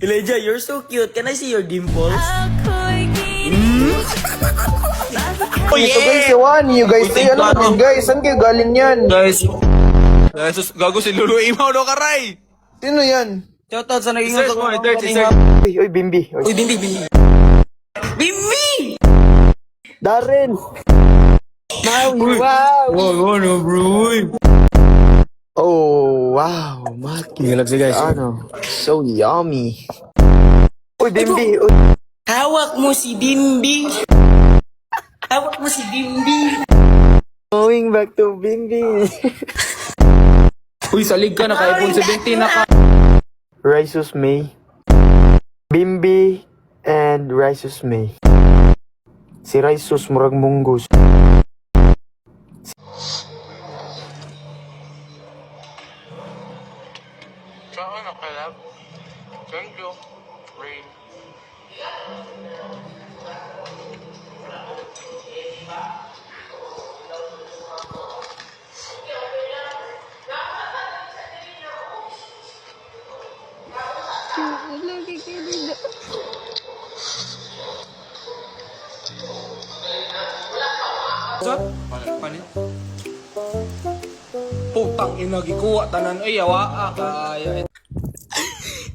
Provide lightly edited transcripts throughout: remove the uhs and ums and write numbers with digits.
Elijah, you're so cute. Can I see your dimples? Oh Ito guys, yeah! Iwan, you guys, Uy, ano ano? natin guys? Saan kayo galing yan? Guys, gago si Lulu Imaw do karay! Sino yan? Shoutout sa naging Search mo, search, search. Uy, Bimbi. Uy, Bimbi, Bimbi. Bimbi! Darren! Wow! Wow, no, bro. Oh, wow, Maki. Tingnan si guys. Ano? So yummy. Uy, Bimbi. Uy. Hawak mo si Bimbi. Hawak mo si Bimbi. Going back to Bimbi. Uy, salig ka. Naka-iPhone 17 na ka. Risus May. Bimbi and Risus May. Si Risus murag munggos. Saan ako lab? Thank you. Rain. Sat? Panin? Putang ina, gikuha tanan. Ay, yawa kaya.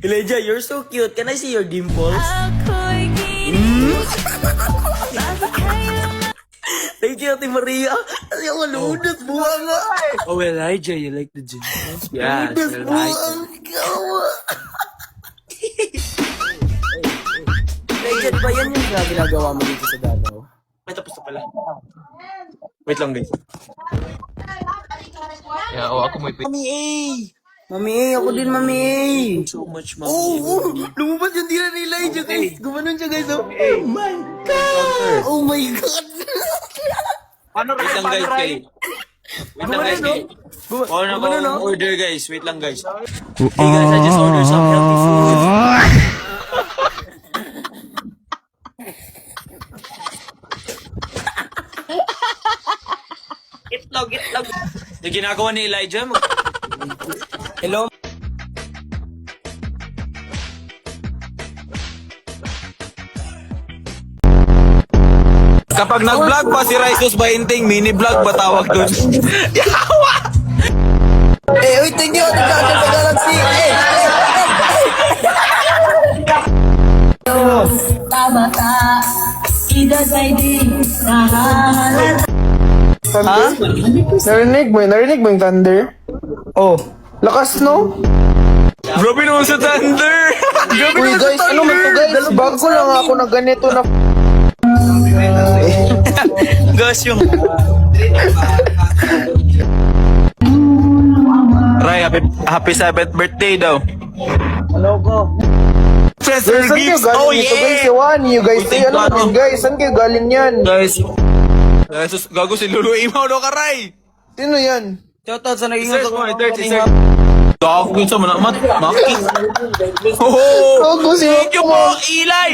Elijah, you're so cute. Can I see your dimples? Thank you, Ate Maria. Ay, ang malunod, buwanga. Oh, Elijah, you like the gym? Yes, Malunod, I like it. buwanga. Elijah, di ba yan yung ginagawa mo dito sa Davao? Ay, tapos na pala. Wait lang, guys. Yeah, ako may Mami A! Mami A, ako din Mami A! so much, Oh, lumabas yung tira ni Elijah, guys. Gumanon siya, guys. Oh my God! Oh my God! Wait lang, guys, kay. Wait lang, guys, kay. Oh, no, order, guys. Wait lang, guys. Hey, guys, I just ordered some healthy food. Itlog. Yung ginagawa ni Elijah, Hello? Kapag nag-vlog pa si Risus Bainting, mini-vlog ba tawag dun? Yawa! Eh, wait, thank you, Ate Jaja sa Galaxy. Tabata, edad ay di nahahalat. Thunder? Narinig mo yung thunder? Oh. Lakas, no? Grabe naman sa Thunder! Uy, guys, ano man to, guys? Bago lang ako na ganito na... Gas yung... Ray, happy 7th birthday daw. Present Guys, saan kayo gifts! galing Oh nito, guys? yeah! Iwan, you guys, ano natin, guys? Saan kayo galing yan? Guys, gago si Lulu Imaw do karay! Sino yan? Shoutout sa naging Search mo, search. Gago yun sa maki. Oh! Gago si Thank you po, Eli!